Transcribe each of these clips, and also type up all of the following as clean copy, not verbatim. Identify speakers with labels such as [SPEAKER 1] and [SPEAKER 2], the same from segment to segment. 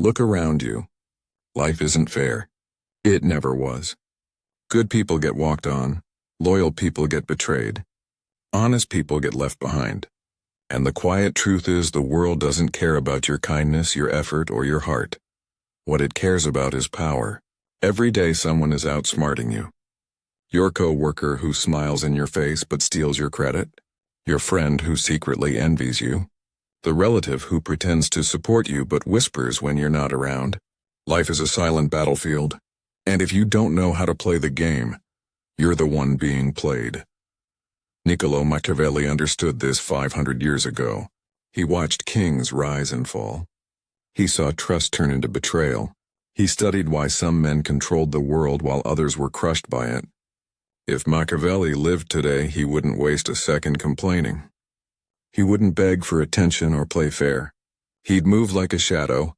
[SPEAKER 1] Look around you. Life isn't fair. It never was. Good people get walked on. Loyal people get betrayed. Honest people get left behind. And the quiet truth is the world doesn't care about your kindness, your effort, or your heart. What it cares about is power. Every day someone is outsmarting you. Your co-worker who smiles in your face but steals your credit. Your friend who secretly envies you. The relative who pretends to support you but whispers when you're not around. Life is a silent battlefield. And if you don't know how to play the game, you're the one being played. Niccolò Machiavelli understood this 500 years ago. He watched kings rise and fall. He saw trust turn into betrayal. He studied why some men controlled the world while others were crushed by it. If Machiavelli lived today, he wouldn't waste a second complaining. He wouldn't beg for attention or play fair. He'd move like a shadow,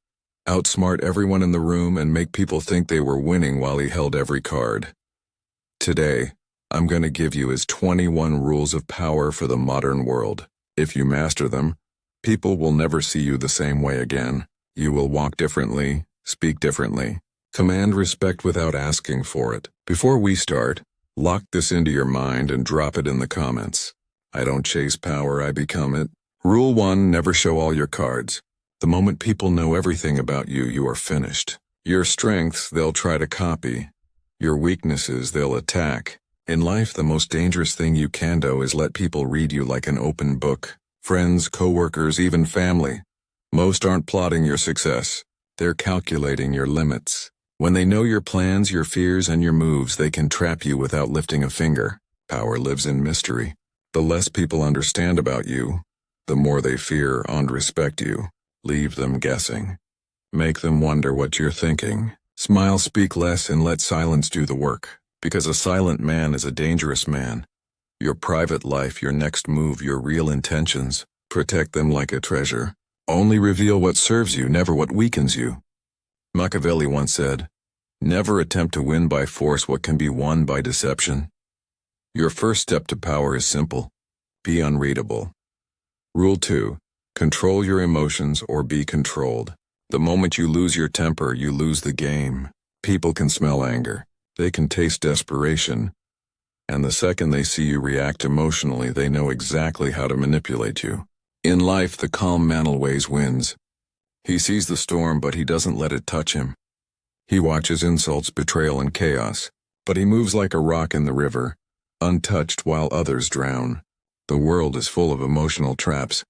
[SPEAKER 1] outsmart everyone in the room and make people think they were winning while he held every card. Today, I'm going to give you his 21 rules of power for the modern world. If you master them, people will never see you the same way again. You will walk differently, speak differently, command respect without asking for it. Before we start, lock this into your mind and drop it in the comments. I don't chase power, I become it. Rule 1, never show all your cards. The moment people know everything about you, you are finished. Your strengths, they'll try to copy. Your weaknesses, they'll attack. In life, the most dangerous thing you can do is let people read you like an open book. Friends, co-workers, even family. Most aren't plotting your success. They're calculating your limits. When they know your plans, your fears, and your moves, they can trap you without lifting a finger. Power lives in mystery. The less people understand about you, the more they fear and respect you. Leave them guessing. Make them wonder what you're thinking. Smile, speak less, and let silence do the work. Because a silent man is a dangerous man. Your private life, your next move, your real intentions, protect them like a treasure. Only reveal what serves you, never what weakens you. Machiavelli once said, "Never attempt to win by force what can be won by deception." Your first step to power is simple. Be unreadable. Rule 2. Control your emotions or be controlled. The moment you lose your temper, you lose the game. People can smell anger. They can taste desperation. And the second they see you react emotionally, they know exactly how to manipulate you. In life, the calm man always wins. He sees the storm, but he doesn't let it touch him. He watches insults, betrayal, and chaos, but he moves like a rock in the river, untouched while others drown. The world is full of emotional traps.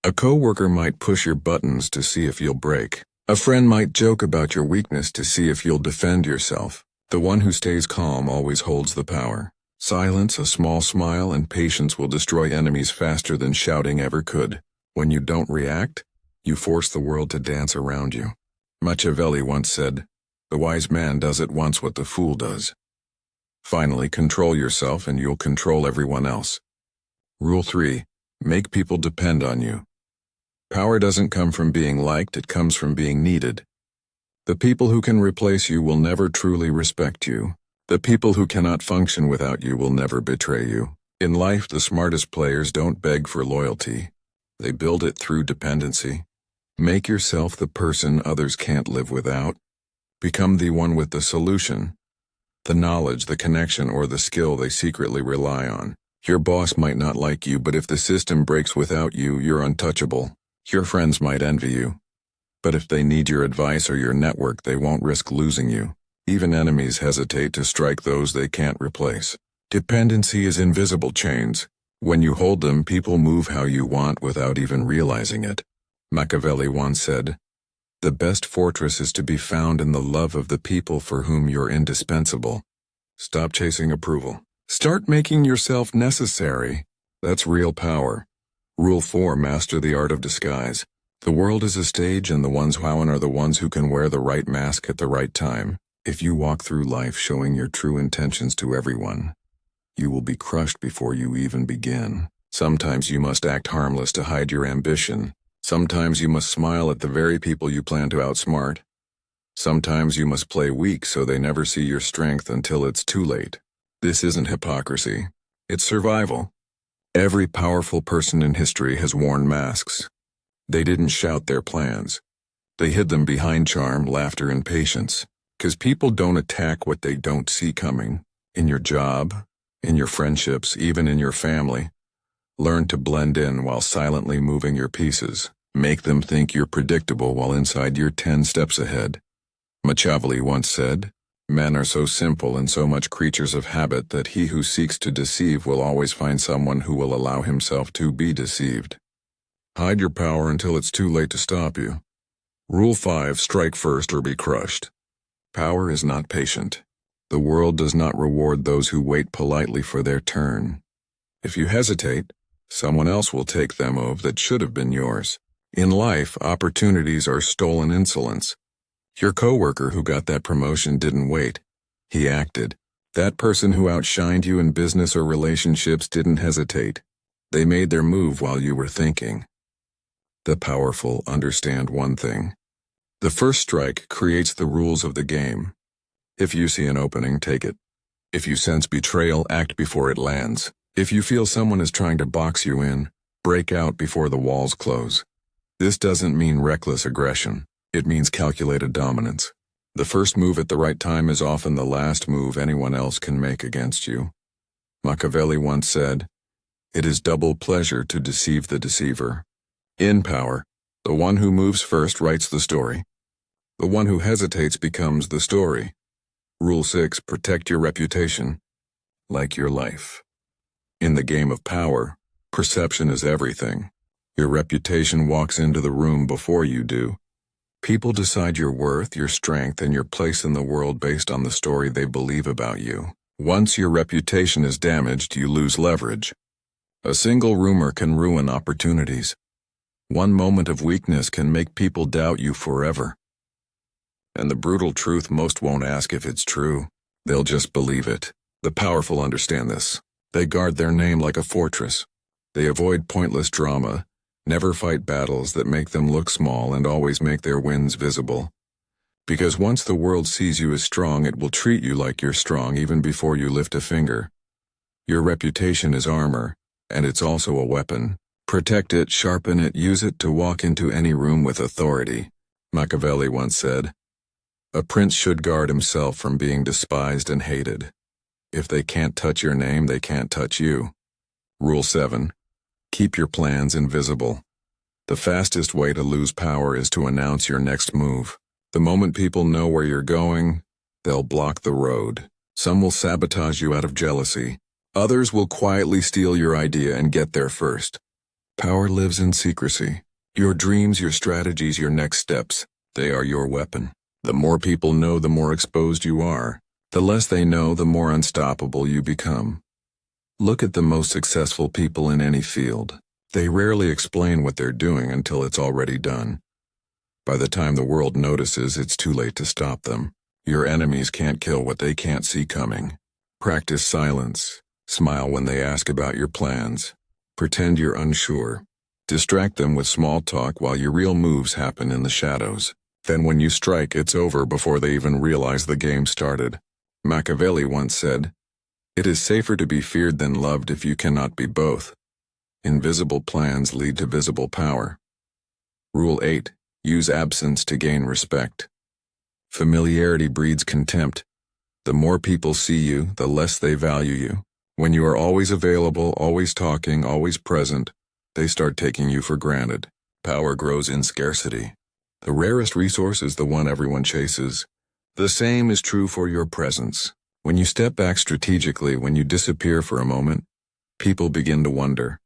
[SPEAKER 1] A co-worker might push your buttons to see if you'll break. A friend might joke about your weakness to see if you'll defend yourself. The one who stays calm always holds the power. Silence, a small smile, and patience will destroy enemies faster than shouting ever could. When you don't react, you force the world to dance around you. Machiavelli once said, "The wise man does at once what the fool does." Finally, control yourself and you'll control everyone else. Rule 3. Make people depend on you. Power doesn't come from being liked, it comes from being needed. The people who can replace you will never truly respect you. The people who cannot function without you will never betray you. In life, the smartest players don't beg for loyalty. They build it through dependency. Make yourself the person others can't live without. Become the one with the solution, the knowledge, the connection, or the skill they secretly rely on. Your boss might not like you, but if the system breaks without you, you're untouchable. Your friends might envy you. But if they need your advice or your network, they won't risk losing you. Even enemies hesitate to strike those they can't replace. Dependency is invisible chains. When you hold them, people move how you want without even realizing it. Machiavelli once said, "The best fortress is to be found in the love of the people for whom you're indispensable." Stop chasing approval. Start making yourself necessary. That's real power. Rule 4. Master the art of disguise. The world is a stage, and the ones who win are the ones who can wear the right mask at the right time. If you walk through life showing your true intentions to everyone, you will be crushed before you even begin. Sometimes you must act harmless to hide your ambition. Sometimes you must smile at the very people you plan to outsmart. Sometimes you must play weak so they never see your strength until it's too late. This isn't hypocrisy. It's survival. Every powerful person in history has worn masks. They didn't shout their plans. They hid them behind charm, laughter, and patience. 'Cause people don't attack what they don't see coming. In your job, in your friendships, even in your family. Learn to blend in while silently moving your pieces. Make them think you're predictable while inside you're 10 steps ahead. Machiavelli once said, "Men are so simple and so much creatures of habit that he who seeks to deceive will always find someone who will allow himself to be deceived." Hide your power until it's too late to stop you. Rule 5: strike first or be crushed. Power is not patient. The world does not reward those who wait politely for their turn. If you hesitate, someone else will take the move that should have been yours. In life, opportunities are stolen insolence. Your coworker who got that promotion didn't wait. He acted. That person who outshined you in business or relationships didn't hesitate. They made their move while you were thinking. The powerful understand one thing. The first strike creates the rules of the game. If you see an opening, take it. If you sense betrayal, act before it lands. If you feel someone is trying to box you in, break out before the walls close. This doesn't mean reckless aggression. It means calculated dominance. The first move at the right time is often the last move anyone else can make against you. Machiavelli once said, "It is double pleasure to deceive the deceiver." In power, the one who moves first writes the story. The one who hesitates becomes the story. Rule 6: protect your reputation, like your life. In the game of power, perception is everything. Your reputation walks into the room before you do. People decide your worth, your strength, and your place in the world based on the story they believe about you. Once your reputation is damaged, you lose leverage. A single rumor can ruin opportunities. One moment of weakness can make people doubt you forever. And the brutal truth, most won't ask if it's true. They'll just believe it. The powerful understand this. They guard their name like a fortress. They avoid pointless drama, never fight battles that make them look small, and always make their wins visible. Because once the world sees you as strong, it will treat you like you're strong even before you lift a finger. Your reputation is armor, and it's also a weapon. Protect it, sharpen it, use it to walk into any room with authority. Machiavelli once said, "A prince should guard himself from being despised and hated. If they can't touch your name, they can't touch you." Rule 7: keep your plans invisible. The fastest way to lose power is to announce your next move. The moment people know where you're going, they'll block the road. Some will sabotage you out of jealousy. Others will quietly steal your idea and get there first. Power lives in secrecy. Your dreams, your strategies, your next steps, they are your weapon. The more people know, the more exposed you are. The less they know, the more unstoppable you become. Look at the most successful people in any field. They rarely explain what they're doing until it's already done. By the time the world notices, it's too late to stop them. Your enemies can't kill what they can't see coming. Practice silence. Smile when they ask about your plans. Pretend you're unsure. Distract them with small talk while your real moves happen in the shadows. Then when you strike, it's over before they even realize the game started. Machiavelli once said, "It is safer to be feared than loved if you cannot be both." Invisible plans lead to visible power. Rule 8: use absence to gain respect. Familiarity breeds contempt. The more people see you, the less they value you. When you are always available, always talking, always present, they start taking you for granted. Power grows in scarcity. The rarest resource is the one everyone chases. The same is true for your presence. When you step back strategically, when you disappear for a moment, people begin to wonder.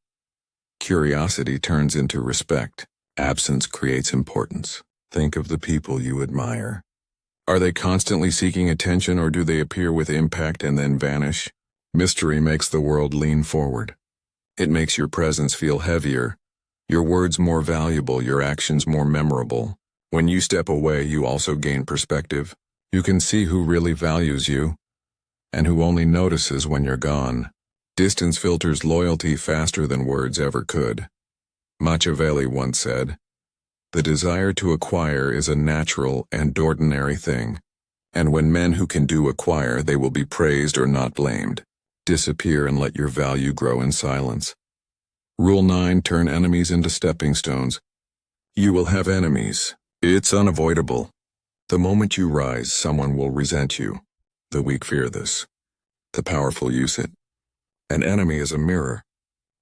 [SPEAKER 1] Curiosity turns into respect. Absence creates importance. Think of the people you admire. Are they constantly seeking attention, or do they appear with impact and then vanish? Mystery makes the world lean forward. It makes your presence feel heavier, your words more valuable, your actions more memorable. When you step away, you also gain perspective. You can see who really values you, and who only notices when you're gone. Distance filters loyalty faster than words ever could. Machiavelli once said, "The desire to acquire is a natural and ordinary thing, and when men who can do acquire, they will be praised or not blamed. Disappear and let your value grow in silence." Rule 9: turn enemies into stepping stones. You will have enemies. It's unavoidable. The moment you rise, someone will resent you. The weak fear this. The powerful use it. An enemy is a mirror.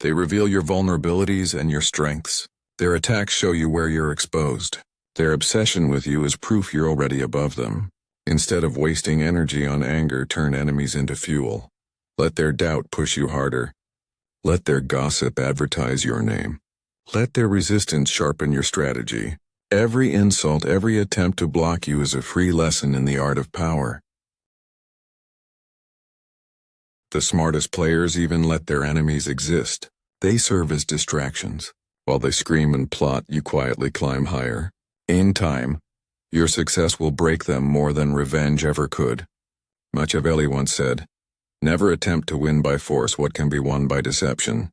[SPEAKER 1] They reveal your vulnerabilities and your strengths. Their attacks show you where you're exposed. Their obsession with you is proof you're already above them. Instead of wasting energy on anger, turn enemies into fuel. Let their doubt push you harder. Let their gossip advertise your name. Let their resistance sharpen your strategy. Every insult, every attempt to block you is a free lesson in the art of power. The smartest players even let their enemies exist. They serve as distractions. While they scream and plot, you quietly climb higher. In time, your success will break them more than revenge ever could. Machiavelli once said, "Never attempt to win by force what can be won by deception."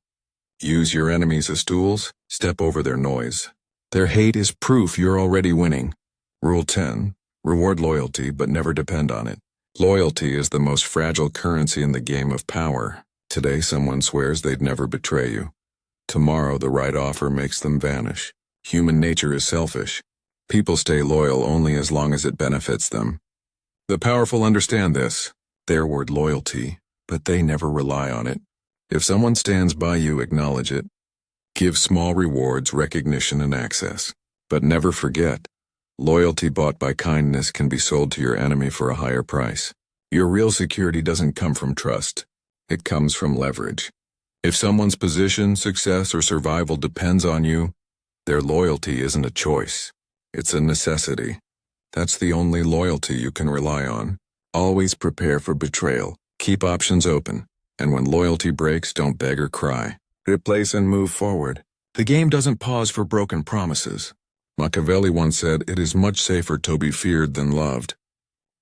[SPEAKER 1] Use your enemies as tools, step over their noise. Their hate is proof you're already winning. Rule 10. Reward loyalty, but never depend on it. Loyalty is the most fragile currency in the game of power. Today someone swears they'd never betray you. Tomorrow the right offer makes them vanish. Human nature is selfish. People stay loyal only as long as it benefits them. The powerful understand this. Their word loyalty, but they never rely on it. If someone stands by you, acknowledge it. Give small rewards, recognition, and access. But never forget, loyalty bought by kindness can be sold to your enemy for a higher price. Your real security doesn't come from trust. It comes from leverage. If someone's position, success, or survival depends on you, their loyalty isn't a choice. It's a necessity. That's the only loyalty you can rely on. Always prepare for betrayal. Keep options open. And when loyalty breaks, don't beg or cry. Replace and move forward. The game doesn't pause for broken promises. Machiavelli once said, "It is much safer to be feared than loved."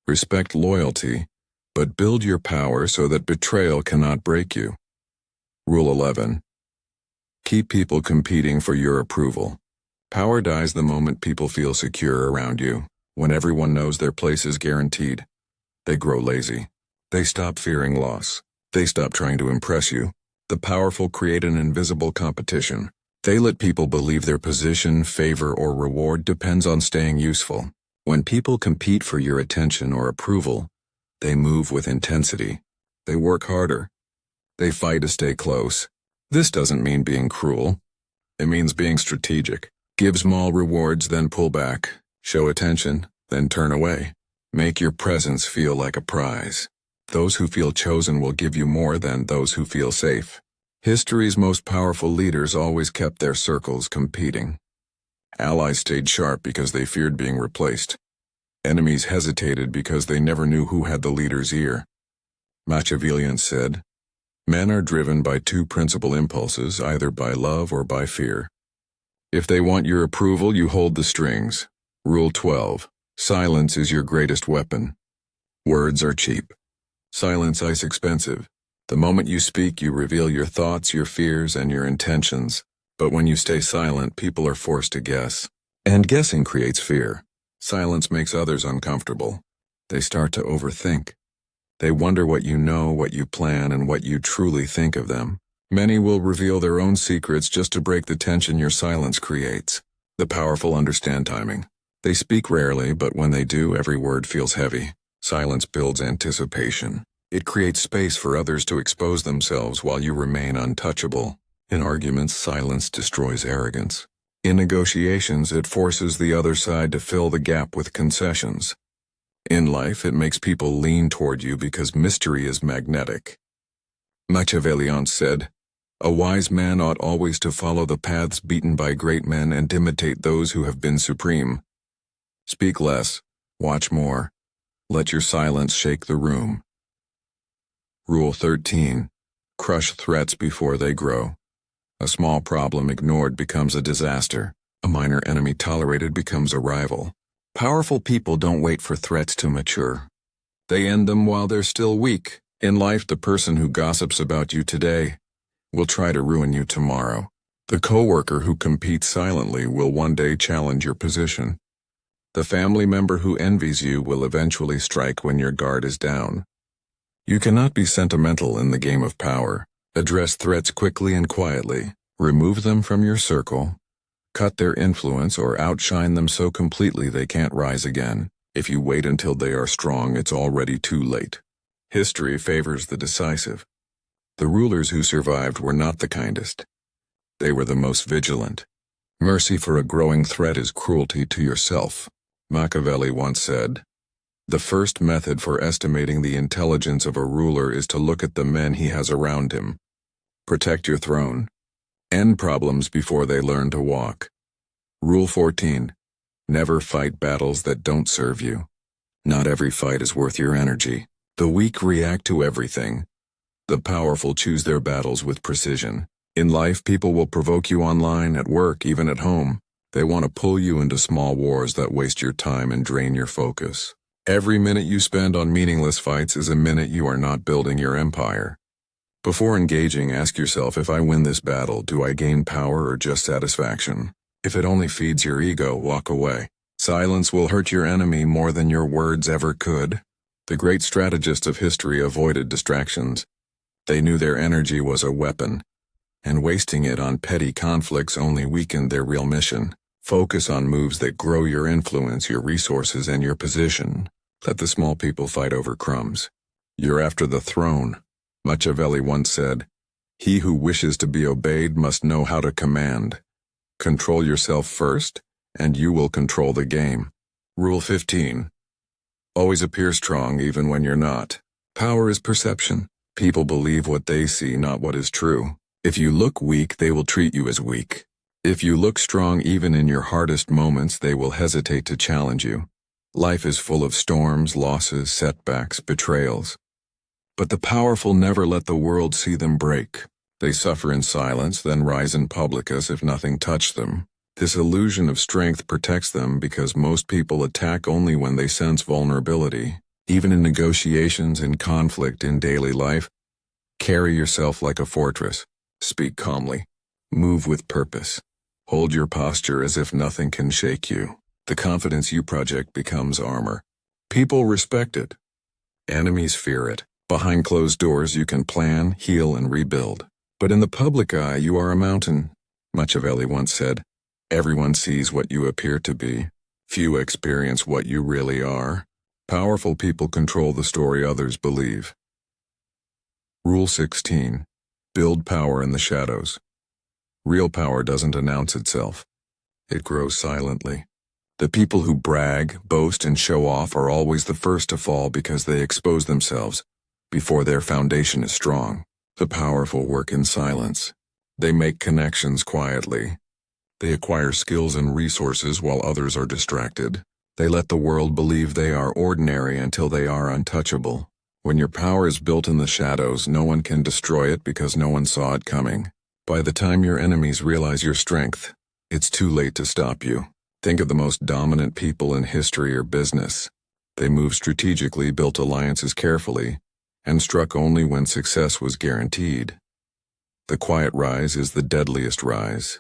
[SPEAKER 1] Respect loyalty, but build your power so that betrayal cannot break you. Rule 11. Keep people competing for your approval. Power dies the moment people feel secure around you. When everyone knows their place is guaranteed, they grow lazy. They stop fearing loss. They stop trying to impress you. The powerful create an invisible competition. They let people believe their position, favor, or reward depends on staying useful. When people compete for your attention or approval, they move with intensity. They work harder. They fight to stay close. This doesn't mean being cruel. It means being strategic. Give small rewards, then pull back. Show attention, then turn away. Make your presence feel like a prize. Those who feel chosen will give you more than those who feel safe. History's most powerful leaders always kept their circles competing. Allies stayed sharp because they feared being replaced. Enemies hesitated because they never knew who had the leader's ear. Machiavellian said, "Men are driven by two principal impulses, either by love or by fear. If they want your approval, you hold the strings." Rule 12. Silence is your greatest weapon. Words are cheap. Silence is expensive. The moment you speak, you reveal your thoughts, your fears, and your intentions. But when you stay silent, people are forced to guess. And guessing creates fear. Silence makes others uncomfortable. They start to overthink. They wonder what you know, what you plan, and what you truly think of them. Many will reveal their own secrets just to break the tension your silence creates. The powerful understand timing. They speak rarely, but when they do, every word feels heavy. Silence builds anticipation. It creates space for others to expose themselves while you remain untouchable. In arguments, silence destroys arrogance. In negotiations, it forces the other side to fill the gap with concessions. In life, it makes people lean toward you because mystery is magnetic. Machiavellian said, "A wise man ought always to follow the paths beaten by great men and imitate those who have been supreme. Speak less, watch more. Let your silence shake the room." Rule 13. Crush threats before they grow. A small problem ignored becomes a disaster. A minor enemy tolerated becomes a rival. Powerful people don't wait for threats to mature. They end them while they're still weak. In life, the person who gossips about you today will try to ruin you tomorrow. The coworker who competes silently will one day challenge your position. The family member who envies you will eventually strike when your guard is down. You cannot be sentimental in the game of power. Address threats quickly and quietly. Remove them from your circle. Cut their influence or outshine them so completely they can't rise again. If you wait until they are strong, it's already too late. History favors the decisive. The rulers who survived were not the kindest. They were the most vigilant. Mercy for a growing threat is cruelty to yourself. Machiavelli once said, "The first method for estimating the intelligence of a ruler is to look at the men he has around him. Protect your throne. End problems before they learn to walk." Rule 14. Never fight battles that don't serve you. Not every fight is worth your energy. The weak react to everything. The powerful choose their battles with precision. In life, people will provoke you online, at work, even at home. They want to pull you into small wars that waste your time and drain your focus. Every minute you spend on meaningless fights is a minute you are not building your empire. Before engaging, ask yourself, if I win this battle, do I gain power or just satisfaction? If it only feeds your ego, walk away. Silence will hurt your enemy more than your words ever could. The great strategists of history avoided distractions. They knew their energy was a weapon, and wasting it on petty conflicts only weakened their real mission. Focus on moves that grow your influence, your resources, and your position. Let the small people fight over crumbs. You're after the throne. Machiavelli once said, "He who wishes to be obeyed must know how to command." Control yourself first, and you will control the game. Rule 15. Always appear strong even when you're not. Power is perception. People believe what they see, not what is true. If you look weak, they will treat you as weak. If you look strong even in your hardest moments, they will hesitate to challenge you. Life is full of storms, losses, setbacks, betrayals. But the powerful never let the world see them break. They suffer in silence, then rise in public as if nothing touched them. This illusion of strength protects them because most people attack only when they sense vulnerability. Even in negotiations, in conflict, in daily life, carry yourself like a fortress. Speak calmly. Move with purpose. Hold your posture as if nothing can shake you. The confidence you project becomes armor. People respect it. Enemies fear it. Behind closed doors you can plan, heal, and rebuild. But in the public eye you are a mountain. Machiavelli once said, "Everyone sees what you appear to be. Few experience what you really are." Powerful people control the story others believe. Rule 16. Build power in the shadows. Real power doesn't announce itself. It grows silently. The people who brag, boast, and show off are always the first to fall because they expose themselves before their foundation is strong. The powerful work in silence. They make connections quietly. They acquire skills and resources while others are distracted. They let the world believe they are ordinary until they are untouchable. When your power is built in the shadows, no one can destroy it because no one saw it coming. By the time your enemies realize your strength, it's too late to stop you. Think of the most dominant people in history or business. They moved strategically, built alliances carefully, and struck only when success was guaranteed. The quiet rise is the deadliest rise.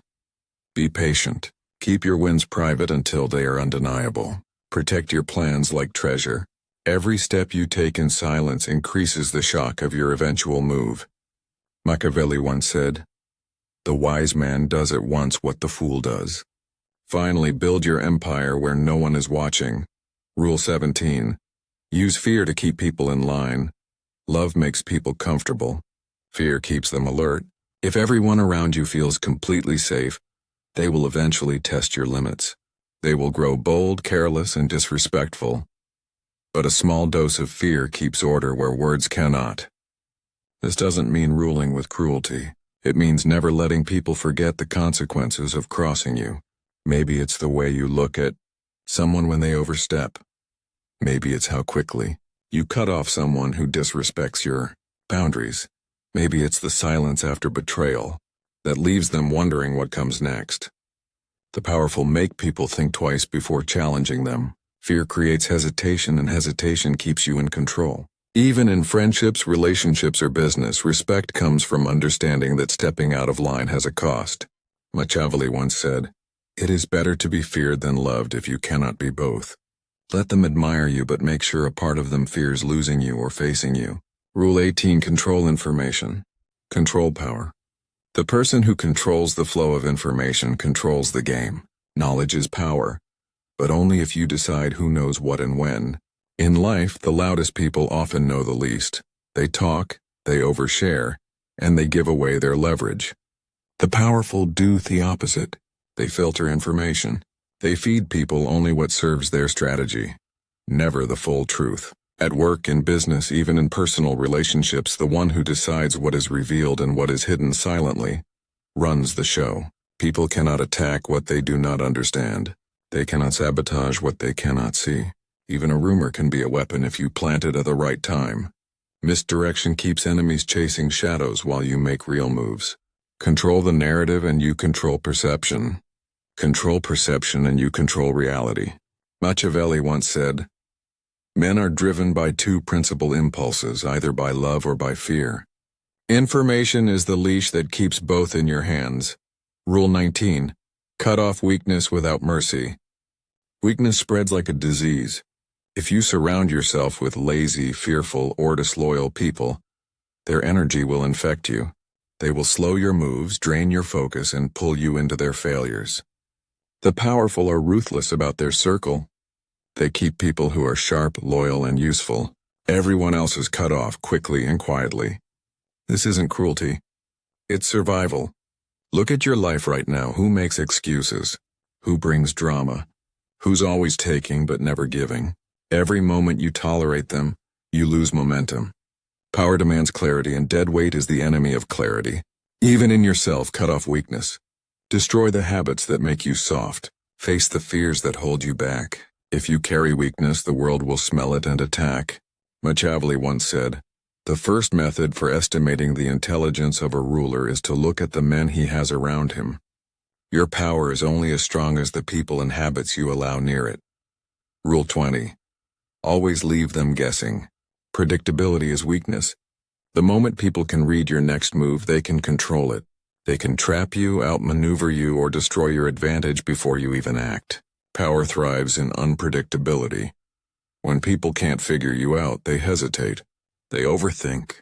[SPEAKER 1] Be patient. Keep your wins private until they are undeniable. Protect your plans like treasure. Every step you take in silence increases the shock of your eventual move. Machiavelli once said, "The wise man does at once what the fool does." Finally, build your empire where no one is watching. Rule 17. Use fear to keep people in line. Love makes people comfortable. Fear keeps them alert. If everyone around you feels completely safe, they will eventually test your limits. They will grow bold, careless, and disrespectful. But a small dose of fear keeps order where words cannot. This doesn't mean ruling with cruelty. It means never letting people forget the consequences of crossing you. Maybe it's the way you look at someone when they overstep. Maybe it's how quickly you cut off someone who disrespects your boundaries. Maybe it's the silence after betrayal that leaves them wondering what comes next. The powerful make people think twice before challenging them. Fear creates hesitation, and hesitation keeps you in control. Even in friendships, relationships, or business, respect comes from understanding that stepping out of line has a cost. Machiavelli once said, "It is better to be feared than loved if you cannot be both." Let them admire you, but make sure a part of them fears losing you or facing you. Rule 18. Control information. Control power. The person who controls the flow of information controls the game. Knowledge is power, but only if you decide who knows what and when. In life, the loudest people often know the least. They talk, they overshare, and they give away their leverage. The powerful do the opposite. They filter information. They feed people only what serves their strategy, never the full truth. At work, in business, even in personal relationships, the one who decides what is revealed and what is hidden silently runs the show. People cannot attack what they do not understand. They cannot sabotage what they cannot see. Even a rumor can be a weapon if you plant it at the right time. Misdirection keeps enemies chasing shadows while you make real moves. Control the narrative and you control perception. Control perception and you control reality. Machiavelli once said, "Men are driven by two principal impulses, either by love or by fear. Information is the leash that keeps both in your hands." Rule 19. Cut off weakness without mercy. Weakness spreads like a disease. If you surround yourself with lazy, fearful, or disloyal people, their energy will infect you. They will slow your moves, drain your focus, and pull you into their failures. The powerful are ruthless about their circle. They keep people who are sharp, loyal, and useful. Everyone else is cut off quickly and quietly. This isn't cruelty. It's survival. Look at your life right now. Who makes excuses? Who brings drama? Who's always taking but never giving? Every moment you tolerate them, you lose momentum. Power demands clarity, and dead weight is the enemy of clarity. Even in yourself, cut off weakness. Destroy the habits that make you soft. Face the fears that hold you back. If you carry weakness, the world will smell it and attack. Machiavelli once said, "The first method for estimating the intelligence of a ruler is to look at the men he has around him. Your power is only as strong as the people and habits you allow near it." Rule 20. Always leave them guessing. Predictability is weakness. The moment people can read your next move, they can control it. They can trap you, outmaneuver you, or destroy your advantage before you even act. Power thrives in unpredictability. When people can't figure you out, they hesitate. They overthink.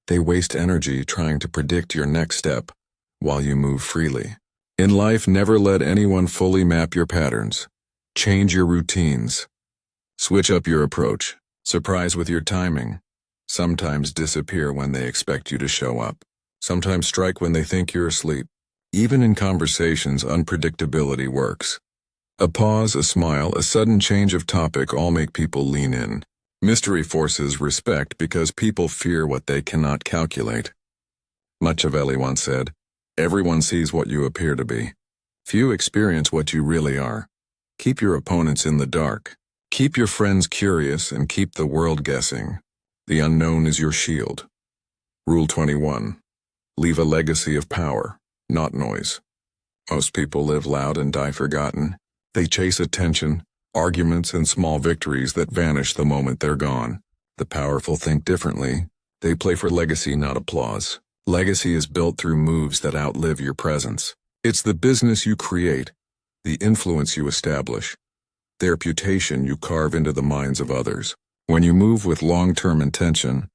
[SPEAKER 1] They waste energy trying to predict your next step while you move freely. In life, never let anyone fully map your patterns. Change your routines. Switch up your approach. Surprise with your timing. Sometimes disappear when they expect you to show up. Sometimes strike when they think you're asleep. Even in conversations, unpredictability works. A pause, a smile, a sudden change of topic all make people lean in. Mystery forces respect because people fear what they cannot calculate. Machiavelli once said, "Everyone sees what you appear to be. Few experience what you really are. Keep your opponents in the dark. Keep your friends curious and keep the world guessing. The unknown is your shield." Rule 21. Leave a legacy of power, not noise. Most people live loud and die forgotten. They chase attention, arguments, and small victories that vanish the moment they're gone. The powerful think differently. They play for legacy, not applause. Legacy is built through moves that outlive your presence. It's the business you create, the influence you establish, the reputation you carve into the minds of others. When you move with long-term intention,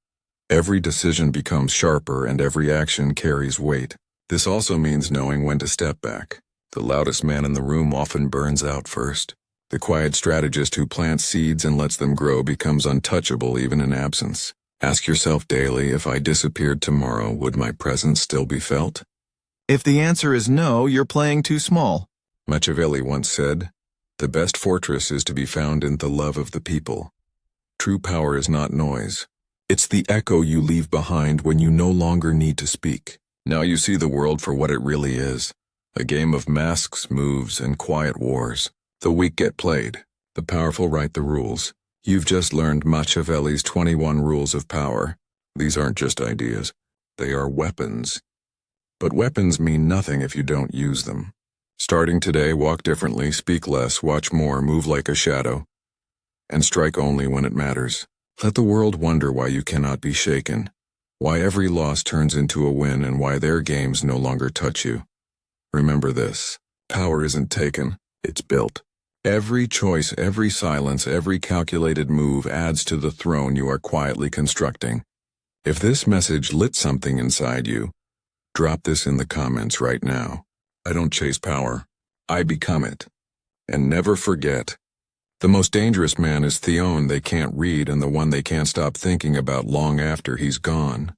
[SPEAKER 1] every decision becomes sharper and every action carries weight. This also means knowing when to step back. The loudest man in the room often burns out first. The quiet strategist who plants seeds and lets them grow becomes untouchable even in absence. Ask yourself daily, if I disappeared tomorrow, would my presence still be felt?
[SPEAKER 2] If the answer is no, you're playing too small.
[SPEAKER 1] Machiavelli once said, "The best fortress is to be found in the love of the people." True power is not noise. It's the echo you leave behind when you no longer need to speak. Now you see the world for what it really is. A game of masks, moves, and quiet wars. The weak get played. The powerful write the rules. You've just learned Machiavelli's 21 rules of power. These aren't just ideas. They are weapons. But weapons mean nothing if you don't use them. Starting today, walk differently, speak less, watch more, move like a shadow, and strike only when it matters. Let the world wonder why you cannot be shaken, why every loss turns into a win, and why their games no longer touch you. Remember this: power isn't taken, it's built. Every choice, every silence, every calculated move adds to the throne you are quietly constructing. If this message lit something inside you, Drop this in the comments right now. I don't chase power. I become it. And never forget, the most dangerous man is the one they can't read and the one they can't stop thinking about long after he's gone.